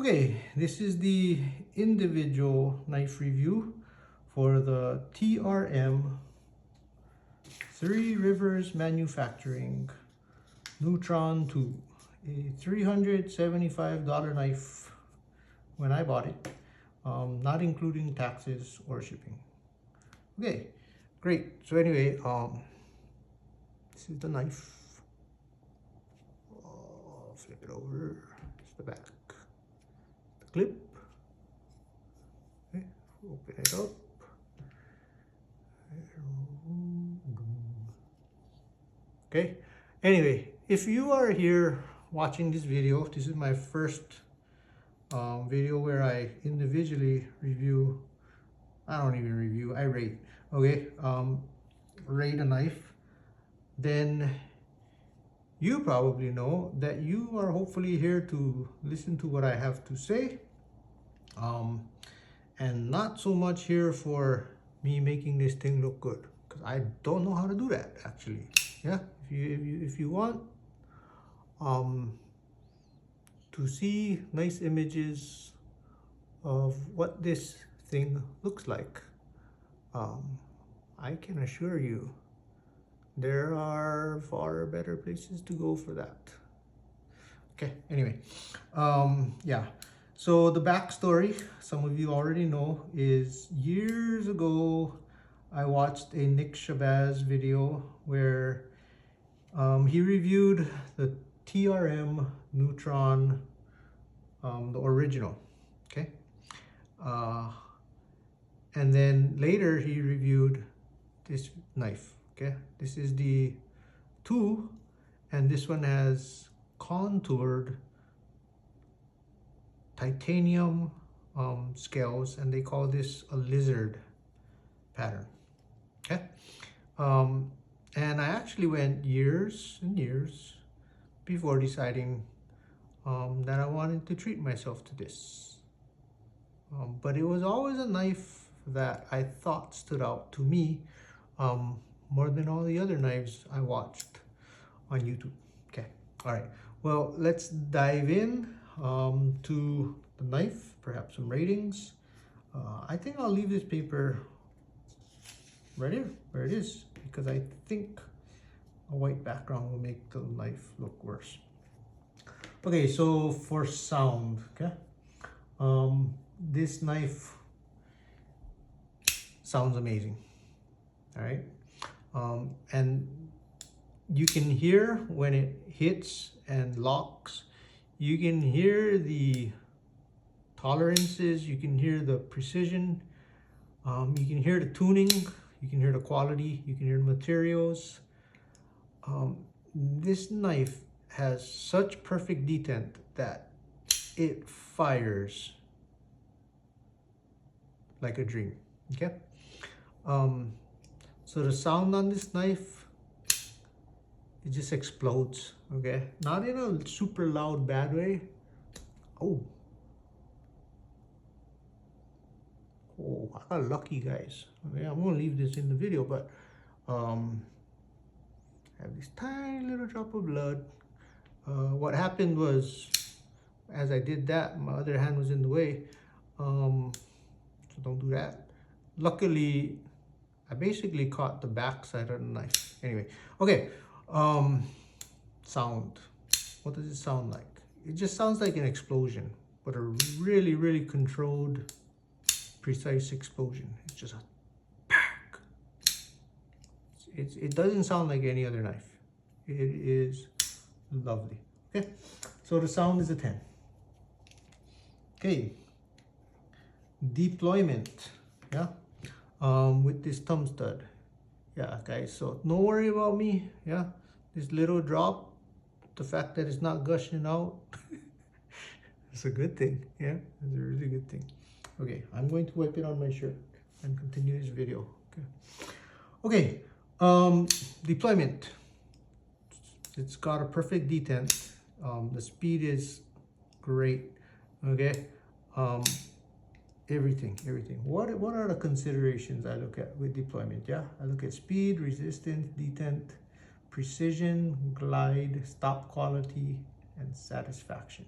Okay, this is the individual knife review for the TRM Three Rivers Manufacturing Neutron 2, a $375 knife when I bought it, not including taxes or shipping. Okay, great. So anyway, this is the knife. Flip it over. It's the back. The clip. Okay, open it up. Okay, anyway, if you are here watching this video, this is my first video where I individually review, I don't even review, I rate, okay, rate a knife, then you probably know that you are hopefully here to listen to what I have to say, and not so much here for me making this thing look good, because I don't know how to do that actually. Yeah, if you want to see nice images of what this thing looks like, I can assure you there are far better places to go for that. Okay, anyway, yeah, so the backstory, some of you already know, is years ago I watched a Nick Shabazz video where he reviewed the TRM Neutron, the original, okay? And then later he reviewed this knife, okay? This is the 2, and this one has contoured titanium scales, and they call this a lizard pattern, okay? And I actually went years and years before deciding that I wanted to treat myself to this. But it was always a knife that I thought stood out to me more than all the other knives I watched on YouTube. Okay, all right. Well, let's dive in to the knife, perhaps some ratings. I think I'll leave this paper right here where it is, because I think a white background will make the knife look worse. Okay, so for sound, okay, this knife sounds amazing. All right, and you can hear when it hits and locks. You can hear the tolerances, you can hear the precision, you can hear the tuning, you can hear the quality, you can hear the materials. This knife has such perfect detent that it fires like a dream, okay? So the sound on this knife, it just explodes, okay? Not in a super loud bad way. Oh, I got lucky, guys. Okay, I'm gonna leave this in the video, but I have this tiny little drop of blood. What happened was, as I did that, my other hand was in the way, so don't do that. Luckily, I basically caught the back side of the knife. Anyway, okay, sound. What does it sound like? It just sounds like an explosion, but a really, really controlled, precise explosion. It's just a pack. It doesn't sound like any other knife. It is lovely. Okay, so the sound is a 10. Okay, deployment, yeah, with this thumb stud. Yeah, guys, so no worry about me. Yeah, this little drop, the fact that it's not gushing out, it's a good thing. Yeah, it's a really good thing. Okay, I'm going to wipe it on my shirt and continue this video. Okay, deployment. It's got a perfect detent. The speed is great. Okay, everything. What are the considerations I look at with deployment? Yeah, I look at speed, resistance, detent, precision, glide, stop quality, and satisfaction.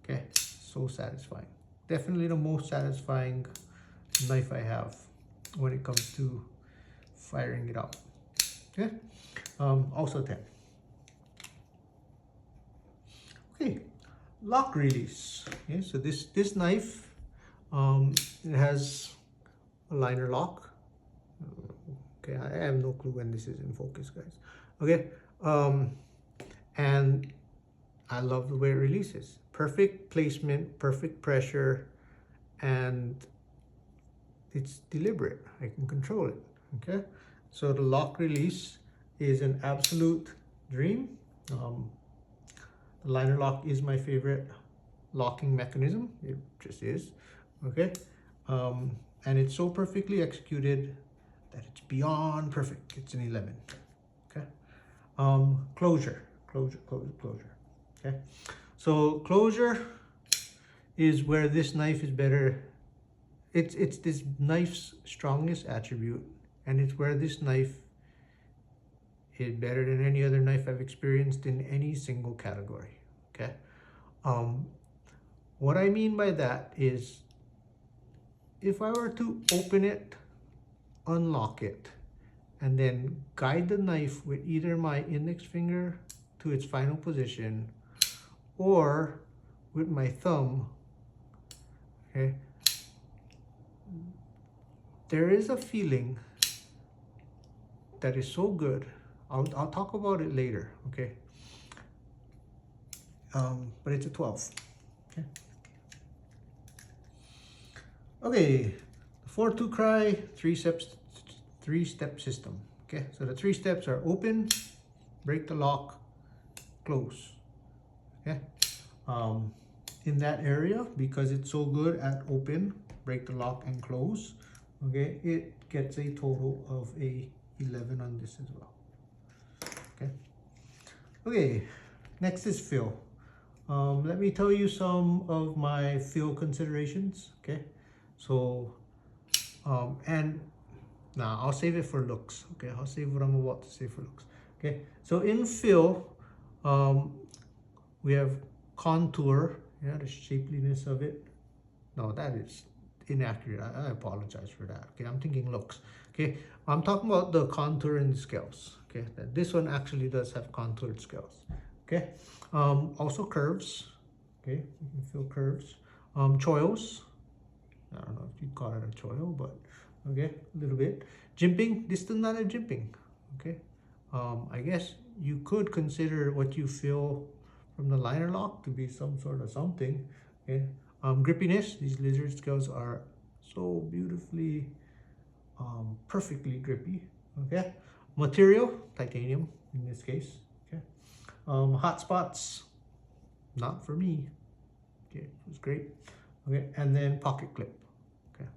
Okay, so satisfying. Definitely the most satisfying knife I have when it comes to firing it up. Okay, also 10. Okay, lock release. Okay, so this knife, it has a liner lock. Okay, I have no clue when this is in focus, guys. Okay, and I love the way it releases. Perfect placement, perfect pressure, and it's deliberate. I can control it. Okay, so the lock release is an absolute dream. The liner lock is my favorite locking mechanism. It just is. Okay, and it's so perfectly executed that it's beyond perfect. It's an 11. Okay, closure. Okay, so closure is where this knife is better. It's this knife's strongest attribute, and it's where this knife is better than any other knife I've experienced in any single category. Okay, what I mean by that is, if I were to open it, unlock it, and then guide the knife with either my index finger to its final position or with my thumb, okay, there is a feeling that is so good. I'll talk about it later, okay? But it's a 12. Okay. Okay, the 4-2 cry, three-step system. Okay, so the 3 steps are open, break the lock, close. Okay, in that area, because it's so good at open, break the lock, and close, okay, it gets a total of a 11 on this as well. Okay, okay, next is fill. Let me tell you some of my fill considerations. Okay, so and now I'll save it for looks. Okay, I'll save what I'm about to say for looks. Okay, so in fill, we have contour, yeah, the shapeliness of it. No, that is inaccurate. I apologize for that. Okay, I'm thinking looks. Okay, I'm talking about the contour and scales. Okay, this one actually does have contoured scales. Okay, also curves. Okay, you can feel curves. Choils. I don't know if you'd call it a choil, but okay, a little bit. Jimping. This is not a jimping. Okay, I guess you could consider what you feel from the liner lock to be some sort of something. Okay, grippiness. These lizard scales are so beautifully, perfectly grippy. Okay, material, titanium in this case. Okay, hot spots, not for me. Okay, it was great. Okay, and then pocket clip. Okay,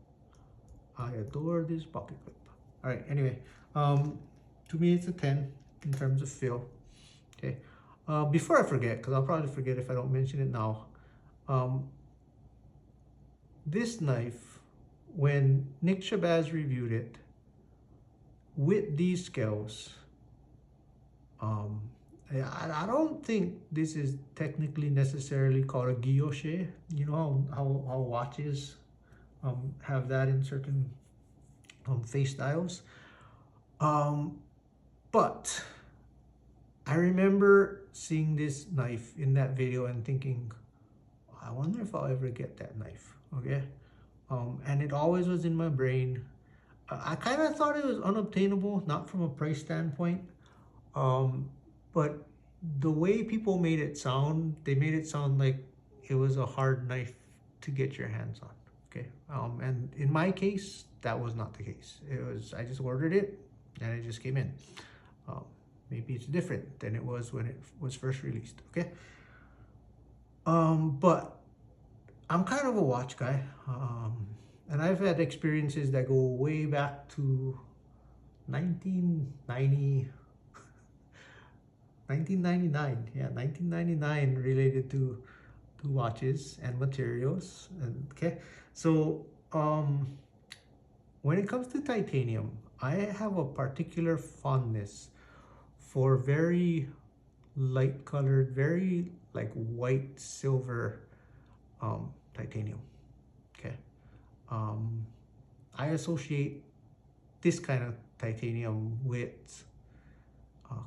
I adore this pocket clip. All right, anyway, to me it's a 10 in terms of feel. Okay, before I forget, because I'll probably forget if I don't mention it now, this knife, when Nick Shabazz reviewed it with these scales, I don't think this is technically necessarily called a guilloche. You know how watches have that in certain face styles. But I remember seeing this knife in that video and thinking, I wonder if I'll ever get that knife. Okay, and it always was in my brain. I kind of thought it was unobtainable, not from a price standpoint, but the way people made it sound, they made it sound like it was a hard knife to get your hands on. Okay, and in my case, that was not the case. It was, I just ordered it and it just came in. Maybe it's different than it was when it was first released. Okay, but I'm kind of a watch guy, and I've had experiences that go way back to 1990, 1999. Yeah, 1999, related to watches and materials. And okay, so when it comes to titanium, I have a particular fondness for very light colored, very like white silver titanium. Okay, I associate this kind of titanium with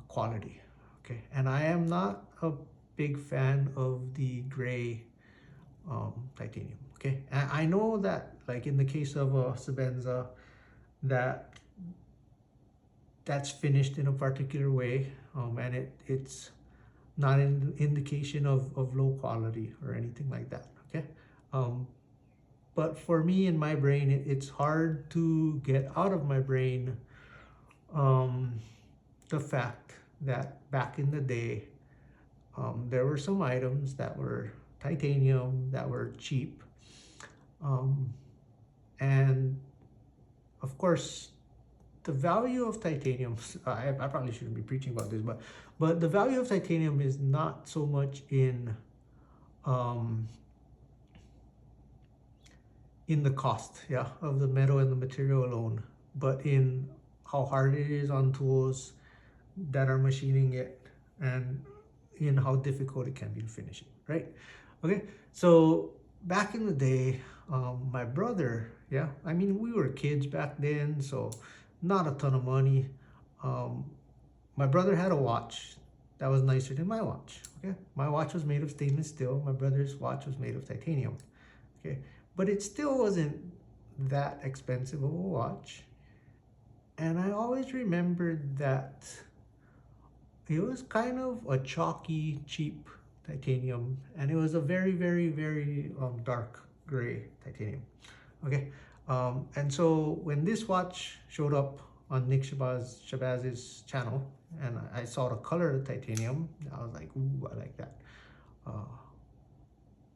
quality. Okay, and I am not a big fan of the gray titanium. Okay, and I know that, like in the case of Sabenza, that's finished in a particular way, and it's not an indication of low quality or anything like that. Okay, um, but for me, in my brain, it's hard to get out of my brain um, the fact that back in the day, there were some items that were titanium that were cheap, um, and of course, the value of titanium. I probably shouldn't be preaching about this, but the value of titanium is not so much um, in the cost, yeah, of the metal and the material alone, but in how hard it is on tools that are machining it, and in how difficult it can be to finish it, right? Okay, so back in the day, my brother, yeah, I mean, we were kids back then, so not a ton of money. Um, my brother had a watch that was nicer than my watch. Okay, my watch was made of stainless steel. My brother's watch was made of titanium. Okay, but it still wasn't that expensive of a watch. And I always remembered that it was kind of a chalky, cheap titanium, and it was a very, very, very dark gray titanium. Okay, and so when this watch showed up on Nick Shabaz's channel, and I saw the color of the titanium, I was like, ooh, I like that. Uh,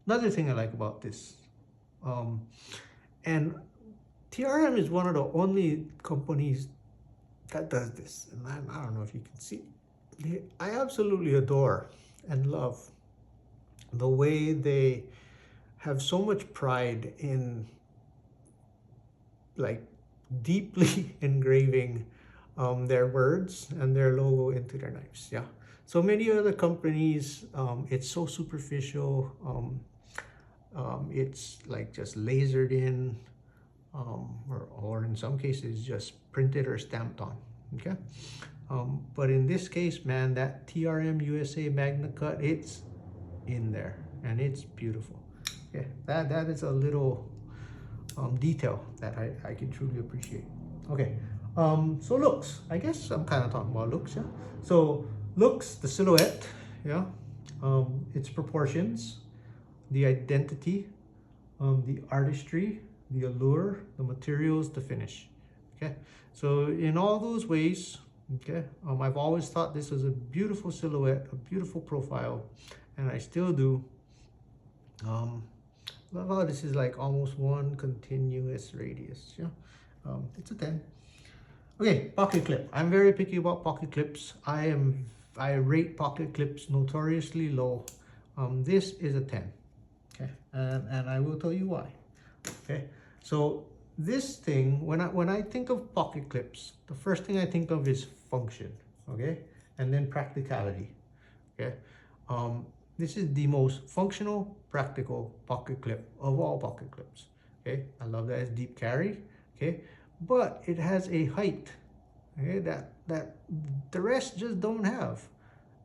Another thing I like about this, and TRM is one of the only companies that does this, and I don't know if you can see. I absolutely adore and love the way they have so much pride in like deeply engraving their words and their logo into their knives. Yeah. So many other companies, it's so superficial. It's like just lasered in, or in some cases just printed or stamped on. Okay. But in this case, man, that TRM USA Magna Cut, it's in there and it's beautiful. Yeah, that is a little detail that I can truly appreciate. Okay, so looks, I guess I'm kind of talking about looks, yeah. So looks, the silhouette, yeah, its proportions, the identity, the artistry, the allure, the materials, the finish. Okay, so in all those ways, okay, I've always thought this was a beautiful silhouette, a beautiful profile, and I still do. Love how this is like almost one continuous radius. Yeah, it's a 10. Okay, pocket clip. I'm very picky about pocket clips. I rate pocket clips notoriously low. This is a 10. Okay, and I will tell you why. Okay, so this thing, when I think of pocket clips, the first thing I think of is function. Okay, and then practicality. Okay, this is the most functional, practical pocket clip of all pocket clips. Okay, I love that it's deep carry. Okay, but it has a height. Okay, that the rest just don't have.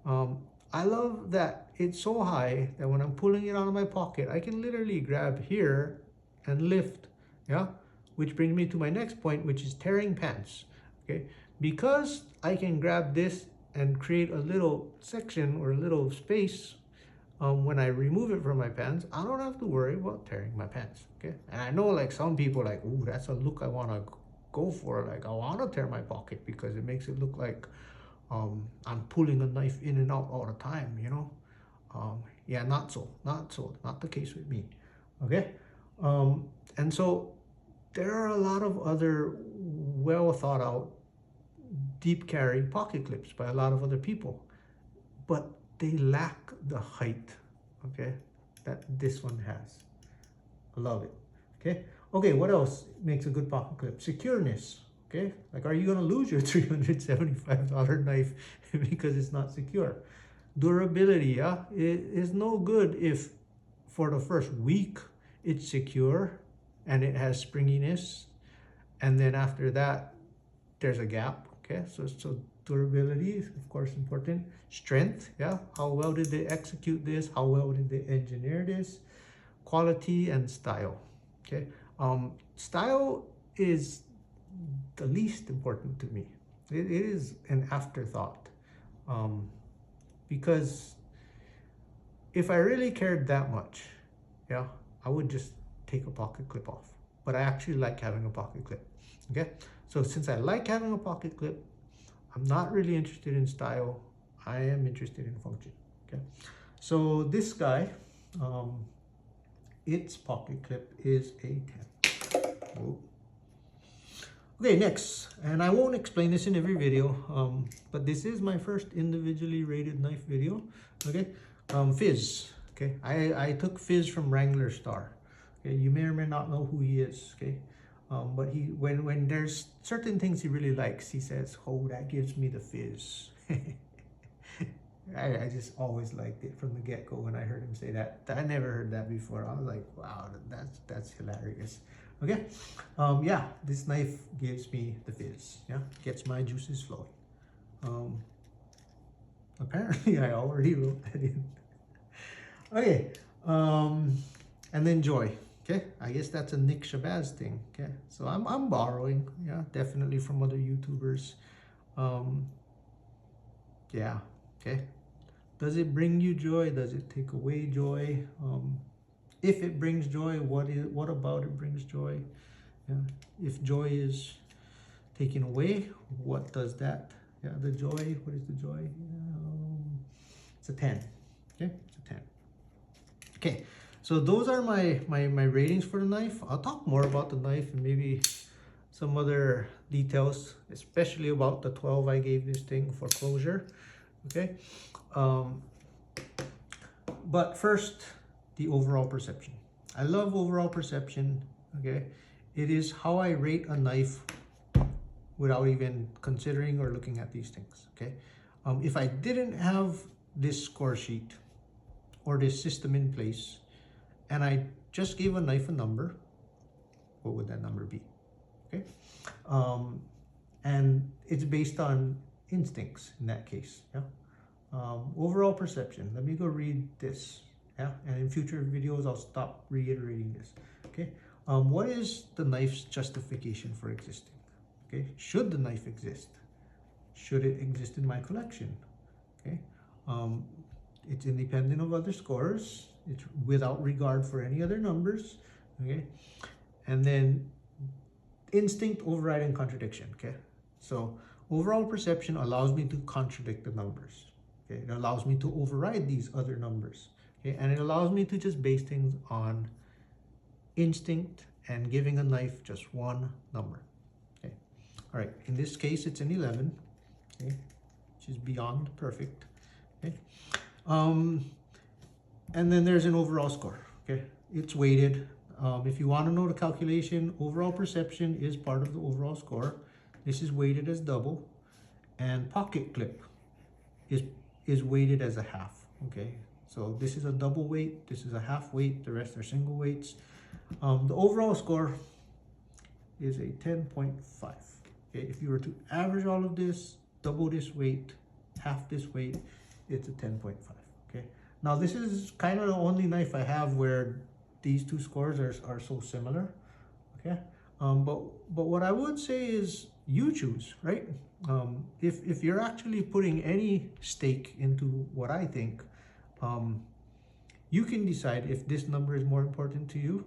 I love that it's so high that when I'm pulling it out of my pocket, I can literally grab here and lift. Yeah, which brings me to my next point, which is tearing pants. Okay, because I can grab this and create a little section or a little space. When I remove it from my pants, I don't have to worry about tearing my pants. Okay, and I know like some people like, ooh, that's a look I want to go for. Like I want to tear my pocket because it makes it look like I'm pulling a knife in and out all the time. You know, yeah, not the case with me. Okay, and so there are a lot of other well thought out deep carry pocket clips by a lot of other people, but they lack the height, okay, that this one has. I love it. Okay, what else makes a good pocket clip? Secureness. Okay, like, are you gonna lose your $375 knife because it's not secure? Durability. Yeah, it is no good if for the first week, it's secure and it has springiness. And then after that, there's a gap. Okay, so durability is of course important. Strength, yeah, how well did they execute this? How well did they engineer this? Quality and style. Okay, style is the least important to me. It is an afterthought, because if I really cared that much, yeah, I would just take a pocket clip off. But I actually like having a pocket clip. Okay, so since I like having a pocket clip, I'm not really interested in style. I am interested in function. Okay, so this guy, its pocket clip is a 10. Whoa. Okay, next, and I won't explain this in every video, but this is my first individually rated knife video. Okay, Fizz. Okay, I took Fizz from Wrangler Star. Okay, you may or may not know who he is. Okay, but he when there's certain things he really likes, he says, "Oh, that gives me the fizz." I just always liked it from the get-go when I heard him say that. I never heard that before. I was like, wow, that's hilarious. Okay, yeah, this knife gives me the fizz. Yeah, gets my juices flowing. Apparently I already wrote that in. Okay, and then joy. Okay, I guess that's a Nick Shabazz thing. Okay, so I'm borrowing, yeah, definitely from other YouTubers. Yeah, okay. Does it bring you joy? Does it take away joy? If it brings joy, what about it brings joy? Yeah. If joy is taken away, what does that? Yeah, the joy. What is the joy? It's a 10. Okay, it's a 10. Okay, so those are my ratings for the knife. I'll talk more about the knife and maybe some other details, especially about the 12 I gave this thing for closure. Okay, but first, the overall perception. I love overall perception. Okay, it is how I rate a knife without even considering or looking at these things. Okay, if I didn't have this score sheet or this system in place, and I just gave a knife a number, what would that number be? Okay, and it's based on instincts in that case. Yeah, overall perception. Let me go read this. Yeah, and in future videos I'll stop reiterating this. Okay, what is the knife's justification for existing? Okay, should the knife exist? Should it exist in my collection? Okay, it's independent of other scores. It's without regard for any other numbers. Okay, and then instinct overriding contradiction. Okay, so overall perception allows me to contradict the numbers. Okay, it allows me to override these other numbers. Okay, and it allows me to just base things on instinct and giving a knife just one number. Okay, all right, in this case it's an 11. Okay, which is beyond perfect. Okay, and then there's an overall score. Okay, it's weighted. If you want to know the calculation, overall perception is part of the overall score. This is weighted as double, and pocket clip is weighted as a half. Okay, so this is a double weight, this is a half weight, the rest are single weights. The overall score is a 10.5. Okay, if you were to average all of this, double this weight, half this weight, it's a 10.5. Okay, now this is kind of the only knife I have where these two scores are so similar. Okay, but what I would say is you choose, right? If you're actually putting any stake into what I think, you can decide if this number is more important to you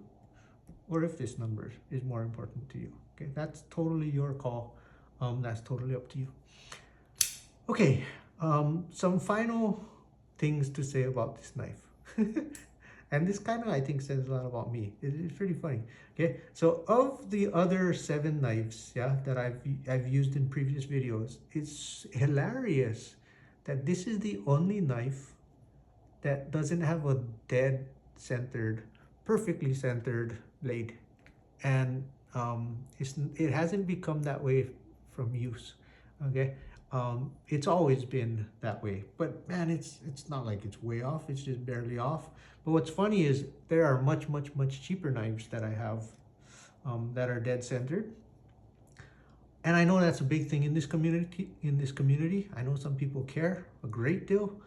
or if this number is more important to you. Okay, that's totally your call. That's totally up to you. Okay, some final things to say about this knife. And this kind of, I think, says a lot about me. It's pretty funny. Okay, so of the other 7 knives, yeah, that I've used in previous videos, it's hilarious that this is the only knife that doesn't have a dead centered, perfectly centered blade, and it hasn't become that way from use. Okay, It's always been that way, but man, it's not like it's way off. It's just barely off. But what's funny is there are much cheaper knives that I have that are dead centered, and I know that's a big thing in this community. I know some people care a great deal.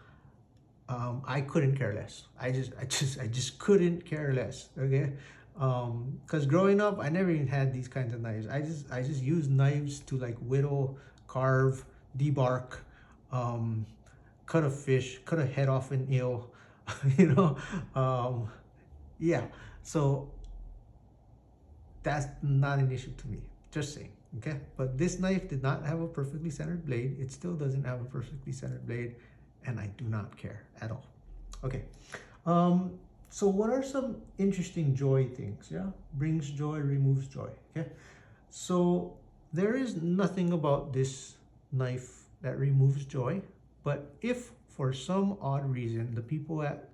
I couldn't care less. I just couldn't care less. Okay, because growing up, I never even had these kinds of knives. I just used knives to like whittle, carve, debark, um, cut a fish, cut a head off an eel. you know, um, yeah. So that's not an issue to me. Just saying. Okay, but this knife did not have a perfectly centered blade. It still doesn't have a perfectly centered blade, and I do not care at all. Okay, so what are some interesting joy things? Yeah, brings joy, removes joy. Okay, so there is nothing about this knife that removes joy, but if for some odd reason the people at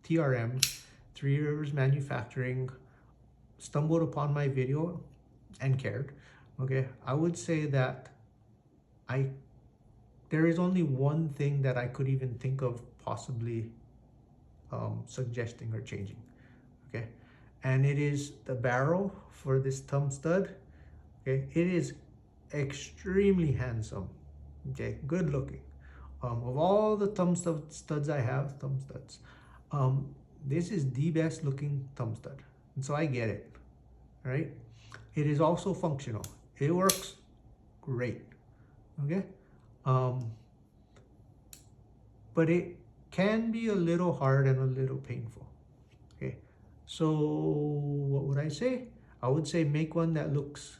TRM, Three Rivers Manufacturing, stumbled upon my video and cared, okay, I would say that there is only one thing that I could even think of possibly suggesting or changing, okay, and it is the barrel for this thumb stud. Okay, it is extremely handsome, okay, good looking. Of all the studs I have, thumb studs, this is the best looking thumb stud, and so I get it. All right, it is also functional. It works great. Okay, but it can be a little hard and a little painful. Okay, so what would I say? I would say make one that looks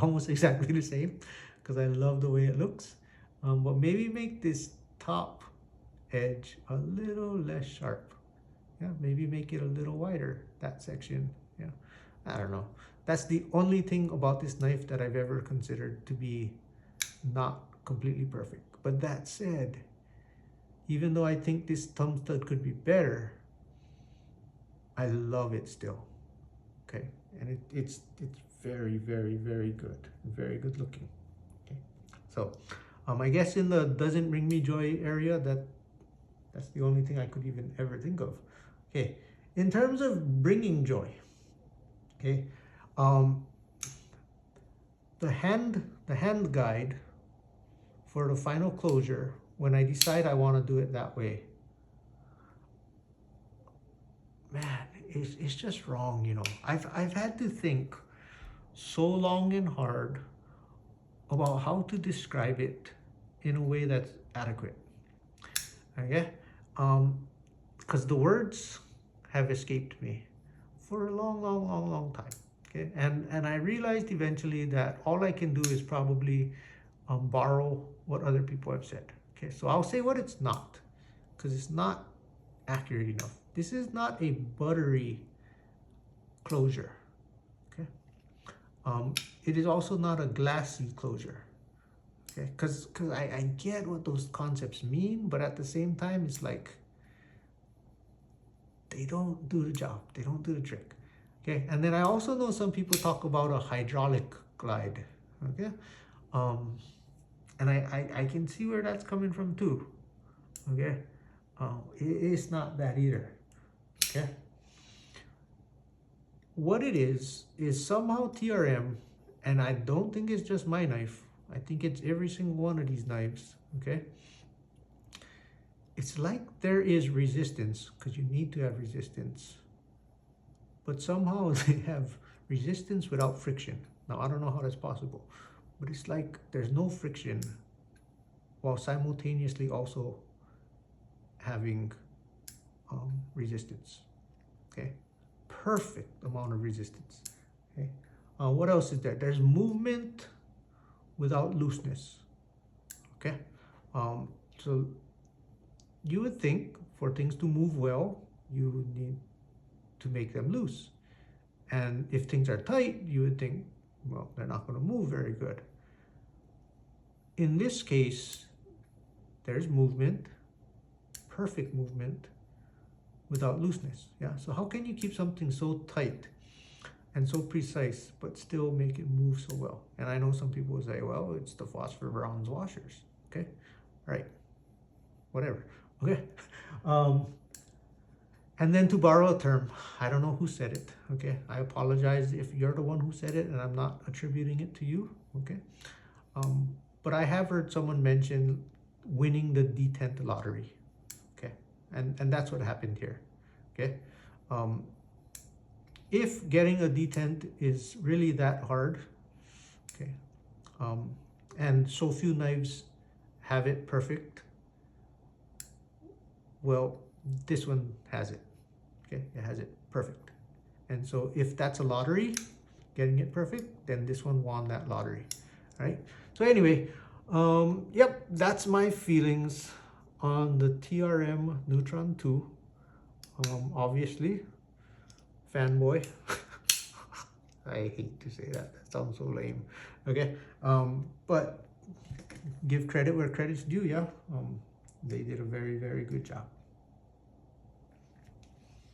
almost exactly the same, because I love the way it looks. But maybe make this top edge a little less sharp. Yeah, maybe make it a little wider, that section. Yeah, I don't know. That's the only thing about this knife that I've ever considered to be not completely perfect. But that said, even though I think this thumb stud could be better, I love it still. Okay, and it's very very good looking. Okay, so I guess in the doesn't bring me joy area, that's the only thing I could even ever think of. Okay, in terms of bringing joy, okay, um, the hand guide for the final closure, when I decide I want to do it that way, man, it's just wrong. You know, I've had to think so long and hard about how to describe it in a way that's adequate. Okay, because the words have escaped me for a long time. Okay, and I realized eventually that all I can do is probably borrow what other people have said. Okay, so I'll say what it's not, because it's not accurate enough. This is not a buttery closure. Okay, it is also not a glassy closure. Okay, because I get what those concepts mean, but at the same time, it's like they don't do the job. They don't do the trick. Okay, and then I also know some people talk about a hydraulic glide. Okay, and I can see where that's coming from too. Okay, it's not that either. Okay, what it is somehow TRM, and I don't think it's just my knife. I think it's every single one of these knives. Okay, it's like there is resistance, because you need to have resistance, but somehow they have resistance without friction. Now I don't know how that's possible, but it's like there's no friction while simultaneously also having resistance. Okay, perfect amount of resistance. Okay, what else is there? There's movement without looseness. Okay, so you would think for things to move well, you need to make them loose, and if things are tight, you would think, well, they're not going to move very good. In this case, there's movement, perfect movement without looseness. Yeah, so how can you keep something so tight and so precise, but still make it move so well. And I know some people will say, well, it's the phosphor bronze washers. Okay, right, whatever. Okay. And then to borrow a term, I don't know who said it. Okay, I apologize if you're the one who said it and I'm not attributing it to you. Okay, but I have heard someone mention winning the detent lottery. Okay, and that's what happened here. Okay, if getting a detent is really that hard, okay, and so few knives have it perfect, well, this one has it. Okay, it has it perfect. And so if that's a lottery, getting it perfect, then this one won that lottery, right? So anyway, yep, that's my feelings on the TRM Neutron 2. Obviously, fanboy. I hate to say that. That sounds so lame. Okay, but give credit where credit's due. Yeah, they did a very, very good job.